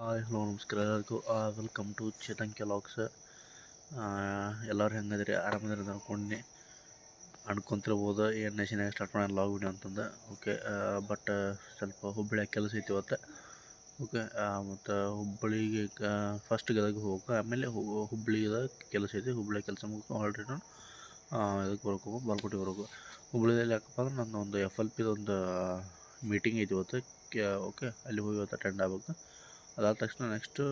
Hi hello ನಮಸ್ಕಾರ ಎಲ್ಲರಿಗೂ welcome to Chetan Kellogg's. ಎಲ್ಲರೂ ಹೆಂಗದ್ರಿ ಆರಾಮದ್ರಿ ಅನ್ಕೊಂಡಿ ಅನ್ಕೊಂತಿರ್ಬೋದು ಏನು ನೆಶಿನಾಗ ಸ್ಟಾರ್ಟ್ ಮಾಡೋಣ ಲಾಗ್ ವಿಡಿಯೋ ಅಂತಂದು. ಓಕೆ, ಬಟ್ ಸ್ವಲ್ಪ ಹುಬ್ಬಳ್ಳಿಯಾಗ ಕೆಲಸ ಐತಿ ಇವತ್ತು. ಓಕೆ, ಮತ್ತು ಹುಬ್ಬಳ್ಳಿಗೆ ಫಸ್ಟ್ ಗದಗ ಹೋಗ್ಬೇಕು, ಆಮೇಲೆ ಹುಬ್ಬಳ್ಳಿಗೆ ಕೆಲಸ ಐತಿ. ಹುಬ್ಬಳ್ಳಿ ಕೆಲಸ ಮುಗಿಸ್ಕೊಂಡು ಆಲ್ರೆಡಿ ನಾನು ಇದಕ್ಕೆ ಬರ್ಬೇಕು, ಬಾಲ್ಕೋಟೆ ಬರ್ಬೇಕು. ಹುಬ್ಬಳ್ಳಿಯಲ್ಲಿ ಯಾಕಪ್ಪ ಅಂದ್ರೆ ನನ್ನ ಒಂದು FLP ಒಂದು ಮೀಟಿಂಗ್ ಐತಿ ಇವತ್ತು. ಓಕೆ, ಅಲ್ಲಿ ಹೋಗಿ ಇವತ್ತು ಅಟೆಂಡ್ ಆಗ್ಬೇಕು. ಅದಾದ ತಕ್ಷಣ ನೆಕ್ಸ್ಟು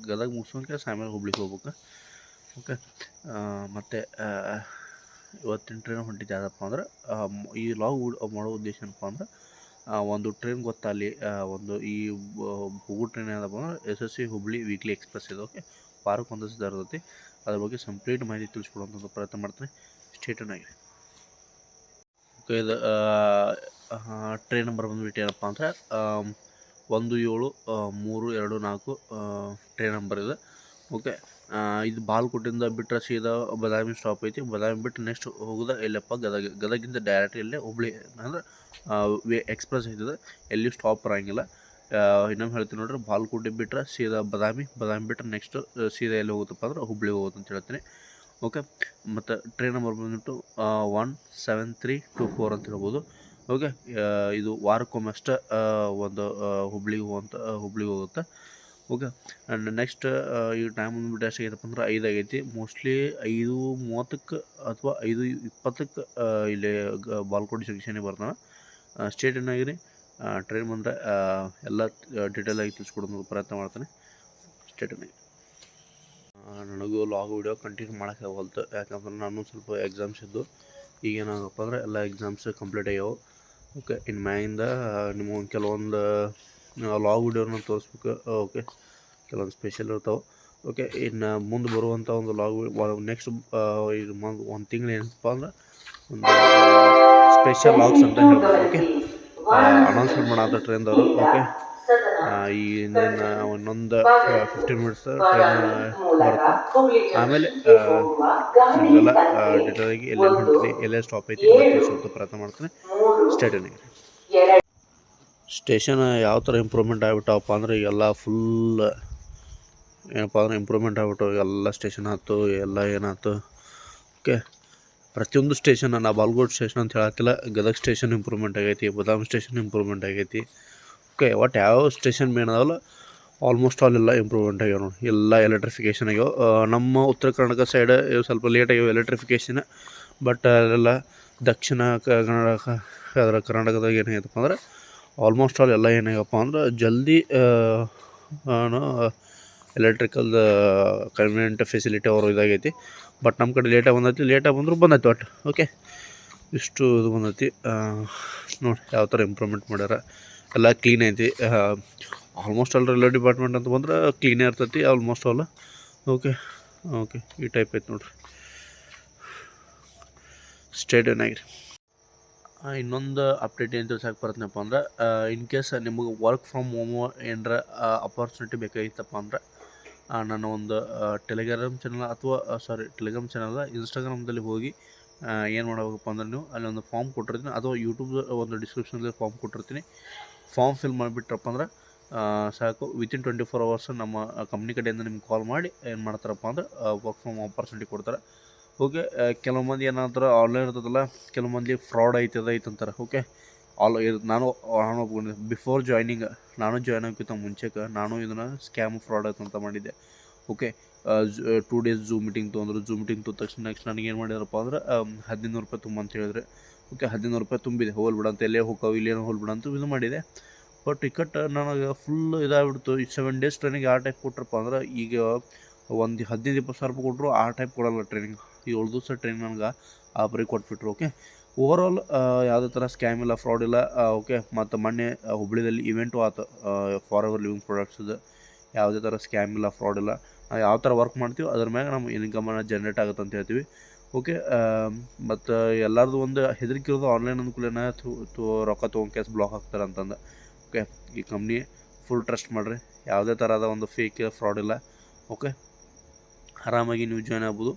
ಗದಗ ಮುಗಿಸ್ಕೊಂಡ್ರೆ ಆಮೇಲೆ ಹುಬ್ಳಿಗೆ ಹೋಗ್ಬೇಕು. ಓಕೆ, ಮತ್ತು ಇವತ್ತಿನ ಟ್ರೈನ್ ಹೊಂಟಿದ್ದು ಯಾವುದಪ್ಪ ಅಂದ್ರೆ ಈ ಲಾಗ್ ಮಾಡೋ ಉದ್ದೇಶ ಏನಪ್ಪ ಅಂದ್ರೆ ಒಂದು ಟ್ರೈನ್ ಗೊತ್ತಾ ಅಲ್ಲಿ ಒಂದು ಈ ಹೋಗೋ ಟ್ರೈನ್ ಯಾವುದಪ್ಪ ಅಂದ್ರೆ SSC ಹುಬ್ಳಿ ವೀಕ್ಲಿ ಎಕ್ಸ್ಪ್ರೆಸ್ ಇದೆ. ಓಕೆ, ವಾರಕ್ಕೆ ಒಂದು ದಿವಸ ಇರ್ತೈತಿ. ಅದ್ರ ಬಗ್ಗೆ ಕಂಪ್ಲೀಟ್ ಮಾಹಿತಿ ತಿಳಿಸ್ಕೊಡುವಂಥ ಪ್ರಯತ್ನ ಮಾಡ್ತೀನಿ. ಸ್ಟೇಟನ್ ಆಗಿ. ಓಕೆ, ಇದು ಟ್ರೈನ್ ನಂಬರ್ ಬಂದುಬಿಟ್ಟು ಏನಪ್ಪ ಅಂದ್ರೆ 1734 ಟ್ರೈನ್ ನಂಬರ್ ಇದೆ. ಓಕೆ, ಇದು ಬಾಲ್ಕೋಟಿಂದ ಬಿಟ್ಟರೆ ಸೀದಾ ಬದಾಮಿ ಸ್ಟಾಪ್ ಐತಿ. ಬದಾಮಿ ಬಿಟ್ಟು ನೆಕ್ಸ್ಟ್ ಹೋಗೋದು ಎಲ್ಲಪ್ಪ ಗದಗಿಂದ ಡೈರೆಕ್ಟ್ ಇಲ್ಲೇ ಹುಬ್ಳಿ ಅಂದ್ರೆ ಎಕ್ಸ್ಪ್ರೆಸ್ ಐತಿದೆ. ಎಲ್ಲಿ ಸ್ಟಾಪ್ ಇರೋಂಗಿಲ್ಲ. ಇನ್ನೊಮ್ಮೆ ಹೇಳ್ತೀನಿ ನೋಡ್ರಿ, ಬಾಲ್ಕೋಟೆ ಬಿಟ್ಟರೆ ಸೀದಾ ಬದಾಮಿ ಬಿಟ್ಟರೆ ನೆಕ್ಸ್ಟ್ ಸೀದಾ ಎಲ್ಲಿ ಹೋಗುತ್ತಪ್ಪ ಅಂದ್ರೆ ಹುಬ್ಳಿ ಹೋಗುತ್ತೆ ಅಂತ ಹೇಳ್ತೀನಿ. ಓಕೆ, ಮತ್ತು ಟ್ರೈನ್ ನಂಬರ್ ಬಂದುಬಿಟ್ಟು 17324 ಅಂತ ಹೇಳ್ಬೋದು. ಓಕೆ, ಇದು ವಾರಕ್ಕೊಮ್ಮೆ ಅಷ್ಟೇ ಒಂದು ಹುಬ್ಳಿಗೆ ಹೋಗುತ್ತೆ. ಓಕೆ, ಆ್ಯಂಡ್ ನೆಕ್ಸ್ಟ್ ಈ ಟೈಮ್ ಬಂದುಬಿಟ್ಟು ಎಷ್ಟಾಗೈತಪ್ಪ ಅಂದ್ರೆ 5 ಆಗೈತಿ. ಮೋಸ್ಟ್ಲಿ 5:30 ಅಥವಾ 5:20 ಇಲ್ಲಿ ಬಾಲ್ಕೋಟೆ ಜಂಕ್ಷನಿಗೆ ಬರ್ತಾನೆ. ಸ್ಟೇಟ್ ಏನಾಗಿರಿ ಟ್ರೈನ್ ಬಂದರೆ ಎಲ್ಲ ಡೀಟೇಲಾಗಿ ತಿಳಿಸ್ಕೊಡೋದು ಪ್ರಯತ್ನ ಮಾಡ್ತಾನೆ. ಸ್ಟೇಟ್ ಏನಾಗಿ ನನಗೂ ಲಾಗ್ ವಿಡಿಯೋ ಕಂಟಿನ್ಯೂ ಮಾಡೋಕ್ಕೆ ಹೋಲ್ತು, ಯಾಕಂದ್ರೆ ನಾನು ಸ್ವಲ್ಪ ಎಕ್ಸಾಮ್ಸ್ ಇದ್ದು. ಈಗೇನಾಗಪ್ಪ ಅಂದ್ರೆ ಎಲ್ಲ ಎಕ್ಸಾಮ್ಸ್ ಕಂಪ್ಲೀಟ್ ಆಗ್ಯಾವೆ. ಓಕೆ, ಇನ್ನು ಮ್ಯಾಗಿಂದ ನಿಮಗೆ ಕೆಲವೊಂದು ಲಾಗ್ ವಿಡಿಯೋನ ತೋರಿಸ್ಬೇಕು. ಓಕೆ, ಕೆಲವೊಂದು ಸ್ಪೆಷಲ್ ಇರ್ತಾವೆ. ಓಕೆ, ಇನ್ನು ಮುಂದೆ ಬರುವಂಥ ಒಂದು ಲಾಗ್ ನೆಕ್ಸ್ಟ್ ಇದು ಒಂದು ತಿಂಗಳು ಏನಪ್ಪ ಅಂದ್ರೆ ಒಂದು ಸ್ಪೆಷಲ್ ಲಾಗ್ಸ್ ಅಂತ ಹೇಳ್ಬೋದು. ಓಕೆ, ಅನೌನ್ಸ್ಮೆಂಟ್ ಮಾಡೋ ಟ್ರೈನ್ದವರು. ಓಕೆ, ಈ ಇನ್ನೊಂದು 15 ಮಿನಿಟ್ಸ್ ಟ್ರೈನ್ ಬರುತ್ತೆ. ಆಮೇಲೆ ನಿಮಗೆಲ್ಲ ಡೀಟೇಲಾಗಿ ಎಲ್ಲೆಲ್ಲಿ ಹೊಂಟಿದೆ, ಎಲ್ಲೆಲ್ಲಿ ಸ್ಟಾಪ್ ಐತಿ ಎಲ್ಲ ತಿಳಿಸುವಂಥ ಪ್ರಯತ್ನ ಮಾಡ್ತೀನಿ. ಸ್ಟೇಷನಿಗೆ ಸ್ಟೇಷನ್ ಯಾವ ಥರ ಇಂಪ್ರೂವ್ಮೆಂಟ್ ಆಗಿಬಿಟ್ಟವಪ್ಪ ಅಂದ್ರೆ ಎಲ್ಲ ಫುಲ್ ಏನಪ್ಪ ಅಂದ್ರೆ ಇಂಪ್ರೂವ್ಮೆಂಟ್ ಆಗಿಬಿಟ್ಟು ಎಲ್ಲ ಸ್ಟೇಷನ್ ಆಯ್ತು, ಎಲ್ಲ ಏನಾಯ್ತು. ಓಕೆ, ಪ್ರತಿಯೊಂದು ಸ್ಟೇಷನ್, ನಾವು ಬಾಲ್ಕೋಟ್ ಸ್ಟೇಷನ್ ಅಂತ ಹೇಳತ್ತಿಲ್ಲ, ಗದಗ ಸ್ಟೇಷನ್ ಇಂಪ್ರೂವ್ಮೆಂಟ್ ಆಗೈತಿ, ಬದಾಮಿ ಸ್ಟೇಷನ್ ಇಂಪ್ರೂವ್ಮೆಂಟ್ ಆಗೈತಿ. ಓಕೆ, ಒಟ್ಟು ಯಾವ ಸ್ಟೇಷನ್ ಮೇನ್ ಅದಾವಲ್ಲ ಆಲ್ಮೋಸ್ಟ್ ಆಲ್ ಎಲ್ಲ ಇಂಪ್ರೂವ್ಮೆಂಟ್ ಆಗ್ಯಾವ ನೋಡಿ. ಎಲ್ಲ ಎಲೆಕ್ಟ್ರಿಫಿಕೇಷನ್ ಆಗ್ಯಾವ. ನಮ್ಮ ಉತ್ತರ ಕರ್ನಾಟಕ ಸೈಡ್ ಸ್ವಲ್ಪ ಲೇಟ್ ಆಗ್ಯಾವ ಎಲೆಕ್ಟ್ರಿಫಿಕೇಷನ್. ಬಟ್ ಅಲ್ಲೆಲ್ಲ ದಕ್ಷಿಣ ಕರ್ನಾಟಕದಾಗ ಏನಾಗೈತಪ್ಪ ಅಂದ್ರೆ ಆಲ್ಮೋಸ್ಟ್ ಆಲ್ ಎಲ್ಲ ಏನಾಗಪ್ಪ ಅಂದ್ರೆ ಜಲ್ದಿ ಎಲೆಕ್ಟ್ರಿಕಲ್ದ ಕನ್ವೀನಿಯಂಟ್ ಫೆಸಿಲಿಟಿ ಅವರು ಇದಾಗೈತಿ. ಬಟ್ ನಮ್ಮ ಕಡೆ ಲೇಟಾಗಿ ಬಂದರೂ ಬಂದೈತಿ ಒಟ್ಟು. ಓಕೆ, ಇಷ್ಟು ಇದು ಬಂದೈತಿ ನೋಡಿ ಯಾವ ಥರ ಇಂಪ್ರೂವ್ಮೆಂಟ್ ಮಾಡ್ಯಾರ. ಎಲ್ಲ ಕ್ಲೀನ್ ಐತಿ. ಆಲ್ಮೋಸ್ಟ್ ಆಲ್ ರೈಲ್ವೆ ಡಿಪಾರ್ಟ್ಮೆಂಟ್ ಅಂತ ಬಂದ್ರೆ ಕ್ಲೀನೇ ಇರ್ತೈತಿ ಆಲ್ಮೋಸ್ಟ್ ಆಲ್. ಓಕೆ, ಈ ಟೈಪ್ ಐತೆ ನೋಡಿರಿ. ಸ್ಟೇಟ್ ಏನಾಗಿರಿ ಇನ್ನೊಂದು ಅಪ್ಡೇಟ್ ಏನು ತಿಳ್ಸಕ್ಕೆ ಬರುತ್ತಪ್ಪ ಅಂದ್ರೆ ಇನ್ ಕೇಸ್ ನಿಮಗೆ ವರ್ಕ್ ಫ್ರಮ್ ಹೋಮ್ ಏನರ ಅಪಾರ್ಚುನಿಟಿ ಬೇಕಾಗಿತ್ತಪ್ಪ ಅಂದ್ರೆ ನನ್ನ ಒಂದು ಟೆಲಿಗ್ರಾಮ್ ಚಾನಲ್ ಇನ್ಸ್ಟಾಗ್ರಾಮ್ದಲ್ಲಿ ಹೋಗಿ ಏನು ಮಾಡಬೇಕಪ್ಪ ಅಂದ್ರೆ ನೀವು ಅಲ್ಲಿ ಒಂದು ಫಾರ್ಮ್ ಕೊಟ್ಟಿರ್ತೀನಿ, ಅಥವಾ ಯೂಟ್ಯೂಬ್ ಒಂದು ಡಿಸ್ಕ್ರಿಪ್ಷನಲ್ಲಿ ಫಾರ್ಮ್ ಕೊಟ್ಟಿರ್ತೀನಿ. ಫಾರ್ಮ್ ಫಿಲ್ ಮಾಡಿಬಿಟ್ರಪ್ಪ ಅಂದ್ರೆ ಸಾಕು, ವಿತಿನ್ 24 hours ನಮ್ಮ ಕಂಪ್ನಿ ಕಡೆಯಿಂದ ನಿಮ್ಗೆ ಕಾಲ್ ಮಾಡಿ ಏನು ಮಾಡ್ತಾರಪ್ಪ ಅಂದ್ರೆ ವರ್ಕ್ ಫ್ರಮ್ ಆಪರ್ಚುನಿಟಿ ಕೊಡ್ತಾರೆ. ಓಕೆ, ಕೆಲವು ಮಂದಿ ಏನಾದ್ರು ಆನ್ಲೈನ್ ಇರ್ತದಲ್ಲ, ಕೆಲವು ಮಂದಿ ಫ್ರಾಡ್ ಐತಂತಾರೆ. ಓಕೆ, ನಾನು ಬಿಫೋರ್ ಜಾಯ್ನಿಂಗ್, ನಾನು ಜಾಯ್ನ್ ಆಗೋಕ್ಕಿಂತ ಮುಂಚೆಗೆ ನಾನು ಇದನ್ನು ಸ್ಕ್ಯಾಮ್ ಫ್ರಾಡ್ ಅಂತ ಮಾಡಿದ್ದೆ. ಓಕೆ, 2 days ಝೂಮ್ ಮೀಟಿಂಗ್ ತೊಗೊಂಡ್ರು. ಝೂಮ್ ಮೀಟಿಂಗ್ ತೊಗೊಂಡ ತಕ್ಷಣ ನೆಕ್ಸ್ಟ್ ನನಗೆ ಏನು ಮಾಡಿದಾರಪ್ಪ ಅಂದ್ರೆ 1,500 ರೂಪಾಯಿ ತುಂಬ ಅಂತ ಹೇಳಿದ್ರೆ. ಓಕೆ, 1,500 ರೂಪಾಯಿ ತುಂಬಿದೆ. ಹೋಲ್ಬಿಡಂತ, ಎಲ್ಲೇ ಹೋಗ್ತಾವೆ ಇಲ್ಲೇನೋ ಹೋಲ್ಬಿಡಂತ ಇದು ಮಾಡಿದೆ. ಬಟ್ ಟಿಕೆಟ್ ನನಗೆ ಫುಲ್ ಇದಾಗ್ಬಿಡ್ತು. ಈ 7 days ಟ್ರೈನಿಗೆ ಆ ಟೈಪ್ ಕೊಟ್ರಪ್ಪ ಅಂದ್ರೆ, ಈಗ ಒಂದು 15-20 ಸಾವಿರ ರೂಪಾಯಿ ಕೊಟ್ಟರು ಆ ಟೈಪ್ ಕೊಡೋಲ್ಲ ಟ್ರೈನಿಂಗ್. 7 ದಿವಸ ಟ್ರೈನ್ ನನಗೆ ಆ ಬರೀ ಕೊಟ್ಬಿಟ್ರು. ಓಕೆ, ಓವರಾಲ್ ಯಾವುದೇ ಥರ ಸ್ಕ್ಯಾಮ್ ಇಲ್ಲ, ಫ್ರಾಡ್ ಇಲ್ಲ. ಓಕೆ, ಮತ್ತು ಮೊನ್ನೆ ಹುಬ್ಳಿದಲ್ಲಿ ಇವೆಂಟು ಆಯ್ತು ಫಾರ್ ಎವರ್ ಲಿವಿಂಗ್ ಪ್ರಾಡಕ್ಟ್ಸ್ದು. ಯಾವುದೇ ಥರ ಸ್ಕ್ಯಾಮ್ ಇಲ್ಲ, ಫ್ರಾಡ್ ಇಲ್ಲ. ನಾವು ಯಾವ ಥರ ವರ್ಕ್ ಮಾಡ್ತೀವಿ ಅದ್ರ ಮ್ಯಾಗೆ ನಮ್ಮ ಇನ್ಕಮನ್ನು ಜನ್ರೇಟ್ ಆಗುತ್ತೆ ಅಂತ ಹೇಳ್ತೀವಿ. ಓಕೆ, ಮತ್ತು ಎಲ್ಲರದು ಒಂದು ಹೆದರಿಕೆ ಇರೋದು ಆನ್ಲೈನ್ ಅನುಕೂಲನ ರೊಕ್ಕ ತೊಗೊಂಡು ಕೇಸ್ ಬ್ಲಾಕ್ ಆಗ್ತಾರೆ ಅಂತಂದು. ಓಕೆ, ಈ ಕಂಪ್ನಿ ಫುಲ್ ಟ್ರಸ್ಟ್ ಮಾಡಿರಿ, ಯಾವುದೇ ಥರದ ಒಂದು ಫೇಕ್ ಫ್ರಾಡ್ ಇಲ್ಲ. ಓಕೆ, ಆರಾಮಾಗಿ ನೀವು ಜಾಯ್ನ್ ಆಗ್ಬೋದು.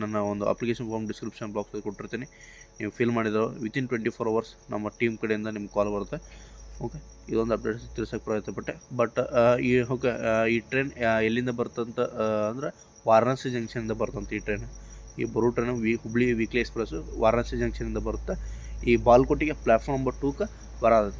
ನನ್ನ ಒಂದು ಅಪ್ಲಿಕೇಶನ್ ಫಾರ್ಮ್ ಡಿಸ್ಕ್ರಿಪ್ಷನ್ ಬಾಕ್ಸಲ್ಲಿ ಕೊಟ್ಟಿರ್ತೀನಿ. ನೀವು ಫಿಲ್ ಮಾಡಿದ್ರು ವಿತಿನ್ 24 hours ನಮ್ಮ ಟೀಮ್ ಕಡೆಯಿಂದ ನಿಮ್ಗೆ ಕಾಲ್ ಬರುತ್ತೆ. ಓಕೆ, ಇದೊಂದು ಅಪ್ಡೇಟ್ ತಿಳಿಸೋಕೆ ಪ್ರಯತ್ನ ಪಟ್ಟೆ. ಬಟ್ ಈ ಟ್ರೈನ್ ಎಲ್ಲಿಂದ ಬರ್ತಂತ ಅಂದ್ರೆ ವಾರಣಾಸಿ ಜಂಕ್ಷನಿಂದ ಬರ್ತಂತ ಈ ಟ್ರೈನ್. ಈ ಬರೋ train Hubli weekly express Varanasi ಜಂಕ್ಷನಿಂದ ಬರುತ್ತೆ. ಈ ಬಾಲ್ಕೋಟಿಗೆ ಪ್ಲ್ಯಾಟ್ಫಾರ್ಮ್ ನಂಬರ್ 2ಕ್ಕೆ ಬರೋದು.